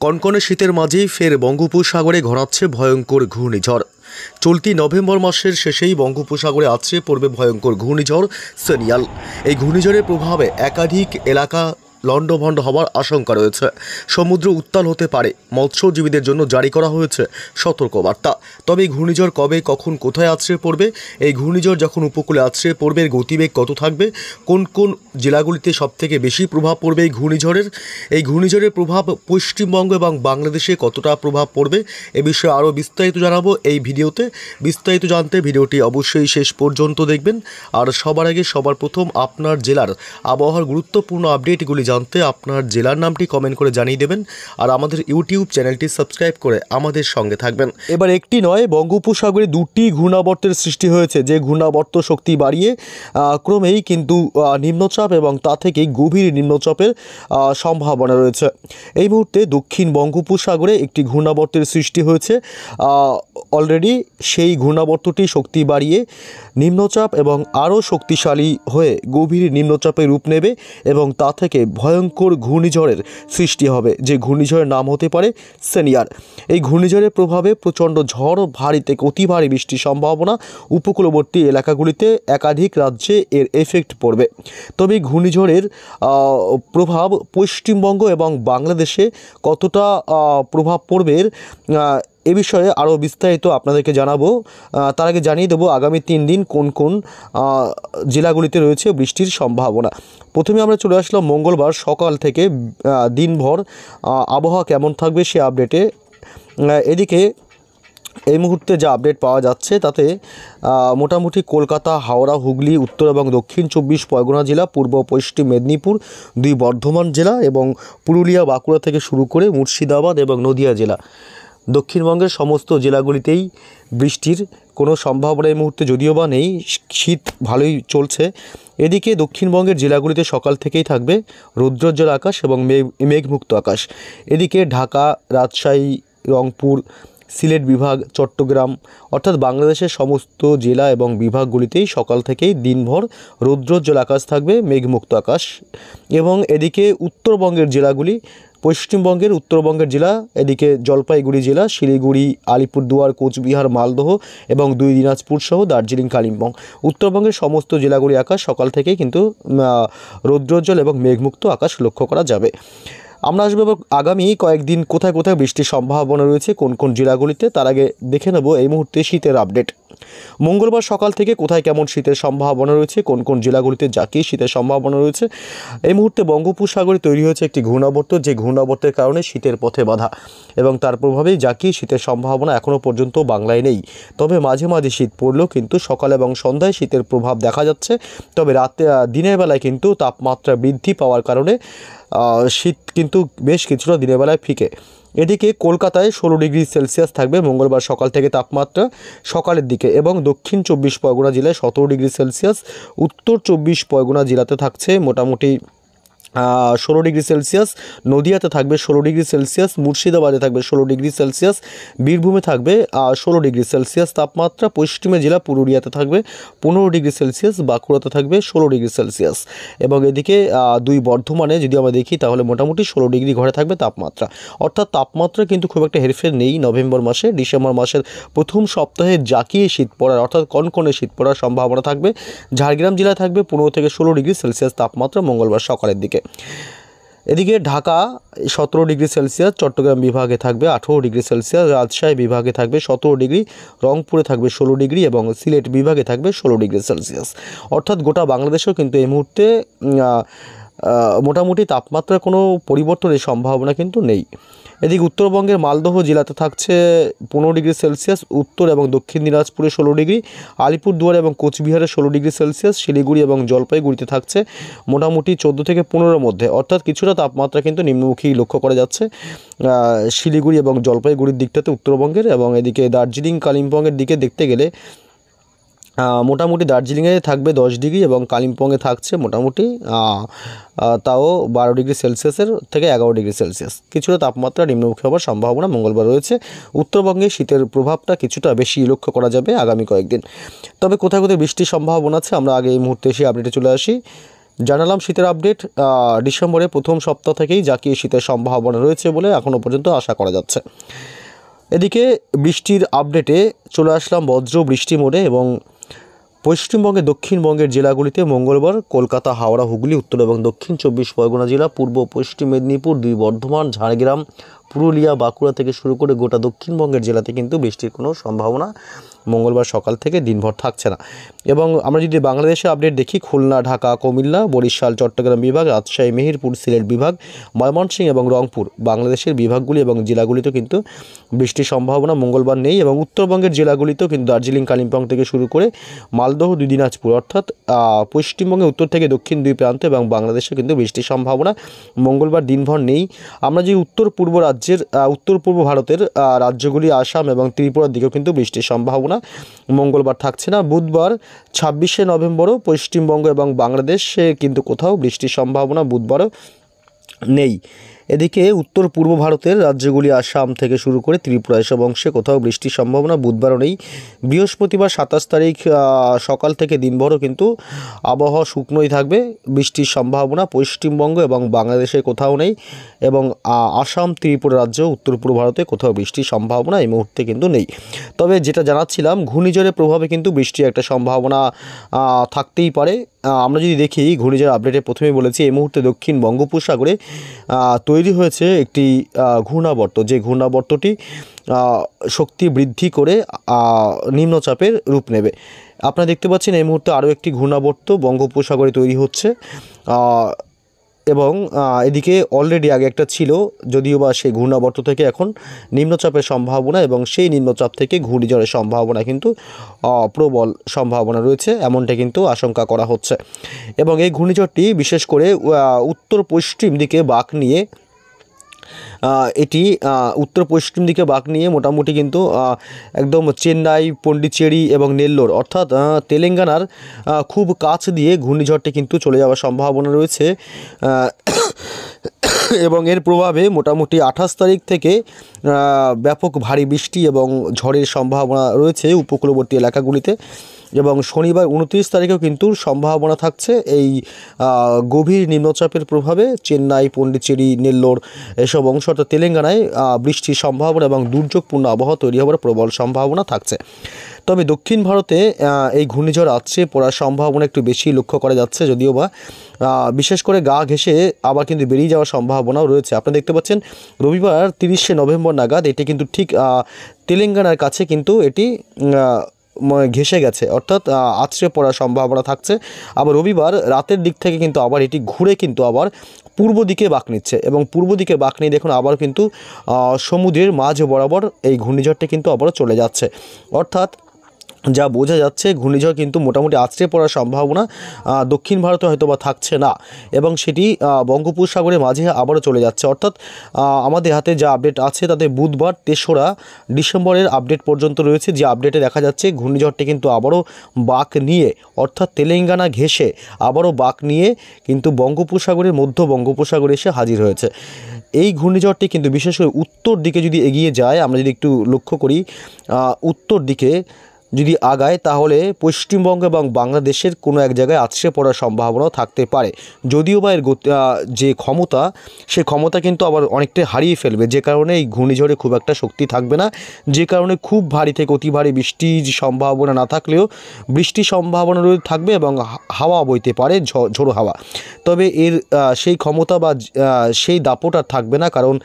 কনকনে শীতের মাঝেই ফের বঙ্গোপসাগরে ঘনাচ্ছে ভয়ঙ্কর ঘূর্ণিঝড়। চলতি নভেম্বর মাসের শেষেই বঙ্গোপসাগরে আছড়ে পড়বে ভয়ঙ্কর ঘূর্ণিঝড় সানিয়াল। এই ঘূর্ণিঝড়ের প্রভাবে একাধিক এলাকা লণ্ডভণ্ড হওয়ার আশঙ্কা রয়েছে। সমুদ্র উত্তাল হতে পারে, মৎস্যজীবীদের জন্য জারি করা হয়েছে সতর্কবার্তা। তবে এই ঘূর্ণিঝড় কবে, কখন, কোথায় আছড়ে পড়বে, এই ঘূর্ণিঝড় যখন উপকূলে আছড়ে পড়বে এর গতিবেগ কত থাকবে, কোন কোন জেলাগুলিতে সবথেকে বেশি প্রভাব পড়বে এই ঘূর্ণিঝড়ের প্রভাব পশ্চিমবঙ্গ এবং বাংলাদেশে কতটা প্রভাব পড়বে, এ বিষয়ে আরও বিস্তারিত জানাবো এই ভিডিওতে। বিস্তারিত জানতে ভিডিওটি অবশ্যই শেষ পর্যন্ত দেখবেন। আর সবার আগে সবার প্রথম আপনার জেলার আবহাওয়ার গুরুত্বপূর্ণ আপডেটগুলি জানতে আপনার জেলার নামটি কমেন্ট করে জানিয়ে দেবেন। আর আমাদের ইউটিউব চ্যানেলটি সাবস্ক্রাইব করে আমাদের সঙ্গে থাকবেন। এবার একটি নয়, বঙ্গোপসাগরে দুটি ঘূর্ণাবর্তের সৃষ্টি হয়েছে, যে ঘূর্ণাবর্ত শক্তি বাড়িয়ে ক্রমেই কিন্তু নিম্নচাপ এবং তা থেকেই গভীর নিম্নচাপের সম্ভাবনা রয়েছে। এই মুহূর্তে দক্ষিণ বঙ্গোপসাগরে একটি ঘূর্ণাবর্তের সৃষ্টি হয়েছে অলরেডি। সেই ঘূর্ণাবর্তটি শক্তি বাড়িয়ে নিম্নচাপ এবং আরও শক্তিশালী হয়ে গভীর নিম্নচাপে রূপ নেবে এবং তা থেকে ভয়ঙ্কর ঘূর্ণিঝড়ের সৃষ্টি হবে, যে ঘূর্ণিঝড়ের নাম হতে পারে সানিয়াল। এই ঘূর্ণিঝড়ের প্রভাবে প্রচণ্ড ঝড়, ভারী থেকে অতি ভারী বৃষ্টির সম্ভাবনা, উপকূলবর্তী এলাকাগুলিতে একাধিক রাজ্যে এর এফেক্ট পড়বে। তবে এই ঘূর্ণিঝড়ের প্রভাব পশ্চিমবঙ্গ এবং বাংলাদেশে কতটা প্রভাব পড়বে এ বিষয়ে আরও বিস্তারিত আপনাদেরকে জানাবো। তার আগে জানিয়ে দেবো আগামী 3 দিন কোন কোন জেলাগুলিতে রয়েছে বৃষ্টির সম্ভাবনা। প্রথমে আমরা চলে আসলাম মঙ্গলবার সকাল থেকে দিনভর আবহাওয়া কেমন থাকবে সে আপডেটে। এদিকে এই মুহূর্তে যা আপডেট পাওয়া যাচ্ছে তাতে মোটামুটি কলকাতা, হাওড়া, হুগলি, উত্তর এবং দক্ষিণ 24 পরগনা জেলা, পূর্ব পশ্চিম মেদিনীপুর, 2 বর্ধমান জেলা এবং পুরুলিয়া, বাঁকুড়া থেকে শুরু করে মুর্শিদাবাদ এবং নদিয়া জেলা, দক্ষিণবঙ্গের সমস্ত জেলাগুলিতেই বৃষ্টির কোনো সম্ভাবনা এই মুহূর্তে যদিও বা নেই। শীত ভালোই চলছে। এদিকে দক্ষিণবঙ্গের জেলাগুলিতে সকাল থেকেই থাকবে রৌদ্রোজ্জ্বল আকাশ এবং মেঘমুক্ত আকাশ। এদিকে ঢাকা, রাজশাহী, রংপুর, সিলেট বিভাগ, চট্টগ্রাম অর্থাৎ বাংলাদেশের সমস্ত জেলা এবং বিভাগগুলিতেই সকাল থেকেই দিনভর রৌদ্রোজ্জ্বল আকাশ থাকবে, মেঘমুক্ত আকাশ। এবং এদিকে উত্তরবঙ্গের জেলাগুলি, পশ্চিমবঙ্গের উত্তরবঙ্গের জেলা, এদিকে জলপাইগুড়ি জেলা, শিলিগুড়ি, আলিপুরদুয়ার, কোচবিহার, মালদহ এবং 2 দিনাজপুর সহ দার্জিলিং, কালিম্পং, উত্তরবঙ্গের সমস্ত জেলাগুলি আকাশ সকাল থেকেই কিন্তু রৌদ্রোজ্জ্বল এবং মেঘমুক্ত আকাশ লক্ষ্য করা যাবে। আমরা আসবো আগামী কয়েকদিন কোথায় কোথায় বৃষ্টির সম্ভাবনা রয়েছে কোন কোন জেলাগুলিতে। তার আগে দেখে নেব এই মুহূর্তে শীতের আপডেট। মঙ্গলবার সকাল থেকে কোথায় কেমন শীতের সম্ভাবনা রয়েছে, কোন কোন জেলাগুলিতে জাঁকিয়ে শীতের সম্ভাবনা রয়েছে। এই মুহূর্তে বঙ্গোপসাগরে তৈরি হয়েছে একটি ঘূর্ণাবর্ত, যে ঘূর্ণাবর্তের কারণে শীতের পথে বাধা এবং তার প্রভাবেই জাঁকিয়ে শীতের সম্ভাবনা এখনও পর্যন্ত বাংলায় নেই। তবে মাঝে মাঝে শীত পড়লেও কিন্তু সকাল এবং সন্ধ্যায় শীতের প্রভাব দেখা যাচ্ছে। তবে রাতে দিনের বেলায় কিন্তু তাপমাত্রা বৃদ্ধি পাওয়ার কারণে শীত কিন্তু বেশ কিছুটা দিনের বেলায় ফিকে। এদিকে কলকাতায় 16 ডিগ্রি সেলসিয়াস থাকবে মঙ্গলবার সকাল থেকে তাপমাত্রা সকালের দিকে, এবং দক্ষিণ 24 পরগনা জেলায় 17 ডিগ্রি সেলসিয়াস, উত্তর 24 পরগনা জেলাতে থাকছে মোটামুটি 16 ডিগ্রি সেলসিয়াস, নদিয়াতে থাকবে 16 ডিগ্রি সেলসিয়াস, মুর্শিদাবাদে থাকবে 16 ডিগ্রি সেলসিয়াস, বীরভূমে থাকবে 16 ডিগ্রি সেলসিয়াস তাপমাত্রা, পশ্চিমে জেলা পুরুলিয়াতে থাকবে 15 ডিগ্রি সেলসিয়াস, বাঁকুড়াতে থাকবে 16 ডিগ্রি সেলসিয়াস। এবং এদিকে 2 বর্ধমানে যদি আমরা দেখি তাহলে মোটামুটি 16 ডিগ্রি ঘরে থাকবে তাপমাত্রা। অর্থাৎ তাপমাত্রা কিন্তু খুব একটা হেরফের নেই নভেম্বর মাসে। ডিসেম্বর মাসের প্রথম সপ্তাহে জাঁকিয়ে শীত পড়ার অর্থাৎ কনকনে শীত পড়ার সম্ভাবনা থাকবে। ঝাড়গ্রাম জেলায় থাকবে 15 থেকে 16 ডিগ্রি সেলসিয়াস তাপমাত্রা মঙ্গলবার সকালের দিকে। এদিকে ঢাকা 17 ডিগ্রি সেলসিয়াস, চট্টগ্রাম বিভাগে থাকবে 18 ডিগ্রি সেলসিয়াস, রাজশাহী বিভাগে থাকবে 17 ডিগ্রি, রংপুরে থাকবে 16 ডিগ্রি এবং সিলেট বিভাগে থাকবে 16 ডিগ্রি সেলসিয়াস। অর্থাৎ গোটা বাংলাদেশেও কিন্তু এই মুহূর্তে মোটামুটি তাপমাত্রার কোনো পরিবর্তনের সম্ভাবনা কিন্তু নেই। এদিকে উত্তরবঙ্গের মালদহ জেলাতে থাকছে 15 ডিগ্রি সেলসিয়াস, উত্তর এবং দক্ষিণ দিনাজপুরে 16 ডিগ্রি, আলিপুরদুয়ার এবং কোচবিহারে 16 ডিগ্রি সেলসিয়াস, শিলিগুড়ি এবং জলপাইগুড়িতে থাকছে মোটামুটি 14 থেকে 15-এর মধ্যে। অর্থাৎ কিছুটা তাপমাত্রা কিন্তু নিম্নমুখী লক্ষ্য করা যাচ্ছে শিলিগুড়ি এবং জলপাইগুড়ির দিকটাতে উত্তরবঙ্গের। এবং এদিকে দার্জিলিং, কালিম্পংয়ের দিকে দেখতে গেলে মোটামুটি দার্জিলিংয়ে থাকবে 10 ডিগ্রি এবং কালিম্পংয়ে থাকছে মোটামুটি তাও 12 ডিগ্রি সেলসিয়াসের থেকে 11 ডিগ্রি সেলসিয়াস। কিছুটা তাপমাত্রা নিম্নমুখী হওয়ার সম্ভাবনা মঙ্গলবার রয়েছে। উত্তরবঙ্গে শীতের প্রভাবটা কিছুটা বেশি লক্ষ্য করা যাবে আগামী কয়েকদিন। তবে কোথায় কোথায় বৃষ্টির সম্ভাবনা আছে আমরা আগে এই মুহূর্তে এসে আপডেটে চলে আসি। জানালাম শীতের আপডেট। ডিসেম্বরের প্রথম সপ্তাহ থেকেই জাঁকিয়ে শীতের সম্ভাবনা রয়েছে বলে এখনও পর্যন্ত আশা করা যাচ্ছে। এদিকে বৃষ্টির আপডেটে চলে আসলাম বজ্র বৃষ্টি মোডে এবং পশ্চিমবঙ্গের দক্ষিণবঙ্গের জেলাগুলিতে মঙ্গলবার কলকাতা, হাওড়া, হুগলি, উত্তর এবং দক্ষিণ 24 পরগনা জেলা, পূর্ব পশ্চিম মেদিনীপুর, 2 বর্ধমান, ঝাড়গ্রাম, পুরুলিয়া, বাঁকুড়া থেকে শুরু করে গোটা দক্ষিণবঙ্গের জেলাতে কিন্তু বৃষ্টির কোনো সম্ভাবনা মঙ্গলবার সকাল থেকে দিনভর থাকছে না। এবং আমরা যদি বাংলাদেশের আপডেট দেখি, খুলনা, ঢাকা, কুমিল্লা, বরিশাল, চট্টগ্রাম বিভাগ, রাজশাহী, মেহেরপুর, সিলেট বিভাগ, ময়মনসিংহ এবং রংপুর বাংলাদেশের বিভাগগুলি এবং জেলাগুলিতেও কিন্তু বৃষ্টির সম্ভাবনা মঙ্গলবার নেই। এবং উত্তরবঙ্গের জেলাগুলিতেও কিন্তু দার্জিলিং, কালিম্পং থেকে শুরু করে মালদহ, 2 দিনাজপুর, অর্থাৎ পশ্চিমবঙ্গে উত্তর থেকে দক্ষিণ 2 প্রান্তে এবং বাংলাদেশে কিন্তু বৃষ্টির সম্ভাবনা মঙ্গলবার দিনভর নেই। আমরা যে উত্তর পূর্ব ভারতের রাজ্যগুলি আসাম এবং ত্রিপুরার দিকেও কিন্তু বৃষ্টির সম্ভাবনা মঙ্গলবার থাকছে না। বুধবার 26শে নভেম্বরও পশ্চিমবঙ্গ এবং বাংলাদেশে কিন্তু কোথাও বৃষ্টির সম্ভাবনা বুধবারও নেই। এদিকে উত্তর পূর্ব ভারতের রাজ্যগুলি আসাম থেকে শুরু করে ত্রিপুরা এসব অংশে কোথাও বৃষ্টির সম্ভাবনা বুধবারও নেই। বৃহস্পতিবার 27 তারিখ সকাল থেকে দিনভরও কিন্তু আবহাওয়া শুকনোই থাকবে। বৃষ্টির সম্ভাবনা পশ্চিমবঙ্গ এবং বাংলাদেশে কোথাও নেই এবং আসাম, ত্রিপুরা রাজ্য, উত্তর পূর্ব ভারতে কোথাও বৃষ্টির সম্ভাবনা এই মুহূর্তে কিন্তু নেই। তবে যেটা জানাচ্ছিলাম, ঘূর্ণিঝড়ের প্রভাবে কিন্তু বৃষ্টির একটা সম্ভাবনা থাকতেই পারে। আমরা যদি দেখি ঘূর্ণিঝড় আপডেটে প্রথমেই বলেছি, এই মুহূর্তে দক্ষিণ বঙ্গোপসাগরে তৈরি হয়েছে একটি ঘূর্ণাবর্ত, যে ঘূর্ণাবর্তটি শক্তি বৃদ্ধি করে নিম্নচাপের রূপ নেবে। আপনারা দেখতে পাচ্ছেন এই মুহূর্তে আরও একটি ঘূর্ণাবর্ত বঙ্গোপসাগরে তৈরি হচ্ছে এবং এদিকে অলরেডি আগে একটা ছিল, যদিও বা সেই ঘূর্ণাবর্ত থেকে এখন নিম্নচাপের সম্ভাবনা এবং সেই নিম্নচাপ থেকে ঘূর্ণিঝড়ের সম্ভাবনা কিন্তু প্রবল সম্ভাবনা রয়েছে, এমনটা কিন্তু আশঙ্কা করা হচ্ছে। এবং এই ঘূর্ণিঝড়টি বিশেষ করে উত্তর পশ্চিম দিকে বাঁক নিয়ে উত্তর পশ্চিম দিকে বাঁক নিয়ে মোটামুটি কিন্তু একদম চেন্নাই, পন্ডিচেরি এবং নেল্লোর, অর্থাৎ তেলেঙ্গানার খুব কাছ দিয়ে ঘূর্ণিঝড়টি কিন্তু চলে যাওয়ার সম্ভাবনা রয়েছে। এবং এর প্রভাবে মোটামুটি 28 তারিখ থেকে ব্যাপক ভারী বৃষ্টি এবং ঝড়ের সম্ভাবনা রয়েছে উপকূলবর্তী এলাকাগুলিতে। এবং শনিবার 29 তারিখেও কিন্তু সম্ভাবনা থাকছে এই গভীর নিম্নচাপের প্রভাবে চেন্নাই, পন্ডিচেরি, নেল্লোর এসব অংশ অর্থাৎ তেলেঙ্গানায় বৃষ্টির সম্ভাবনা এবং দুর্যোগপূর্ণ আবহাওয়া তৈরি হওয়ার প্রবল সম্ভাবনা থাকছে। তবে দক্ষিণ ভারতে এই ঘূর্ণিঝড় আছড়ে পড়ার সম্ভাবনা একটু বেশি লক্ষ্য করা যাচ্ছে, যদিও বা বিশেষ করে গা ঘেঁষে আবার কিন্তু বেরিয়ে যাওয়ার সম্ভাবনাও রয়েছে। আপনারা দেখতে পাচ্ছেন রবিবার 30শে নভেম্বর নাগাদ এটি কিন্তু ঠিক তেলেঙ্গানার কাছে কিন্তু এটি ঘেঁষে গেছে, অর্থাৎ আছড়ে পড়ার সম্ভাবনা থাকছে। আবার রবিবার রাতের দিক থেকে কিন্তু আবার এটি ঘুরে কিন্তু আবার পূর্ব দিকে বাঁক নিচ্ছে এবং পূর্ব দিকে বাঁক নিয়ে দেখুন আবার কিন্তু সমুদ্রের মাঝ বরাবর এই ঘূর্ণিঝড়টি কিন্তু আবারও চলে যাচ্ছে। অর্থাৎ যা বোঝা যাচ্ছে ঘূর্ণিঝড় কিন্তু মোটামুটি আছড়ে পড়ার সম্ভাবনা দক্ষিণ ভারতে হয়তো বা থাকছে না এবং সেটি বঙ্গোপসাগরের মাঝে আবারও চলে যাচ্ছে। অর্থাৎ আমাদের হাতে যা আপডেট আছে তাতে বুধবার 3রা ডিসেম্বরের আপডেট পর্যন্ত রয়েছে, যে আপডেটে দেখা যাচ্ছে ঘূর্ণিঝড়টি কিন্তু আবারও বাঁক নিয়ে অর্থাৎ তেলেঙ্গানা ঘেঁষে আবারও বাঁক নিয়ে কিন্তু বঙ্গোপসাগরের মধ্য বঙ্গোপসাগরে এসে হাজির হয়েছে। এই ঘূর্ণিঝড়টি কিন্তু বিশেষ করে উত্তর দিকে যদি এগিয়ে যায়, আমরা যদি একটু লক্ষ্য করি উত্তর দিকে যদি আগায় তাহলে পশ্চিমবঙ্গ এবং বাংলাদেশের কোনো এক জায়গায় আছড়ে পড়ার সম্ভাবনাও থাকতে পারে, যদিও বা এর যে ক্ষমতা সে ক্ষমতা কিন্তু আবার অনেকটাই হারিয়ে ফেলবে, যে কারণে এই ঘূর্ণিঝড়ে খুব একটা শক্তি থাকবে না, যে কারণে খুব ভারী থেকে অতি ভারী বৃষ্টির সম্ভাবনা না থাকলেও বৃষ্টির সম্ভাবনা থাকবে এবং হাওয়া বইতে পারে, ঝোড়ো হাওয়া। তবে এর সেই ক্ষমতা বা সেই দাপট আর থাকবে না, কারণ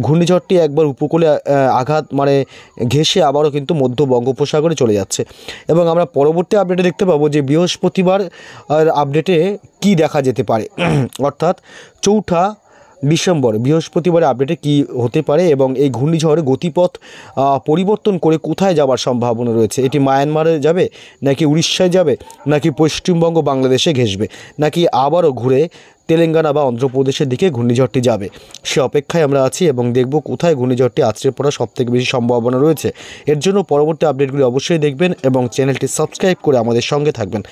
ঘূর্ণিঝড়টি একবার উপকূলে আঘাত ঘেঁষে আবারও কিন্তু মধ্য বঙ্গোপসাগরে চলে যাচ্ছে। এবং আমরা পরবর্তী আপডেটে দেখতে পাবো যে বৃহস্পতিবার আপডেটে কি দেখা যেতে পারে, অর্থাৎ 4ঠা ডিসেম্বর বৃহস্পতিবারের আপডেটে কি হতে পারে এবং এই ঘূর্ণিঝড় গতিপথ পরিবর্তন করে কোথায় যাওয়ার সম্ভাবনা রয়েছে। এটি মায়ানমারে যাবে, নাকি উড়িষ্যায় যাবে, নাকি পশ্চিমবঙ্গ বাংলাদেশে ঘেঁষবে, নাকি আবারও ঘুরে তেলেঙ্গানা বা অন্ধ্রপ্রদেশের দিকে ঘূর্ণিঝড়টি যাবে, সে অপেক্ষায় আমরা আছি এবং দেখব কোথায় ঘূর্ণিঝড়টি আছড়ে পড়ার সবথেকে বেশি সম্ভাবনা রয়েছে। এর জন্য পরবর্তী আপডেটগুলি অবশ্যই দেখবেন এবং চ্যানেলটি সাবস্ক্রাইব করে আমাদের সঙ্গে থাকবেন।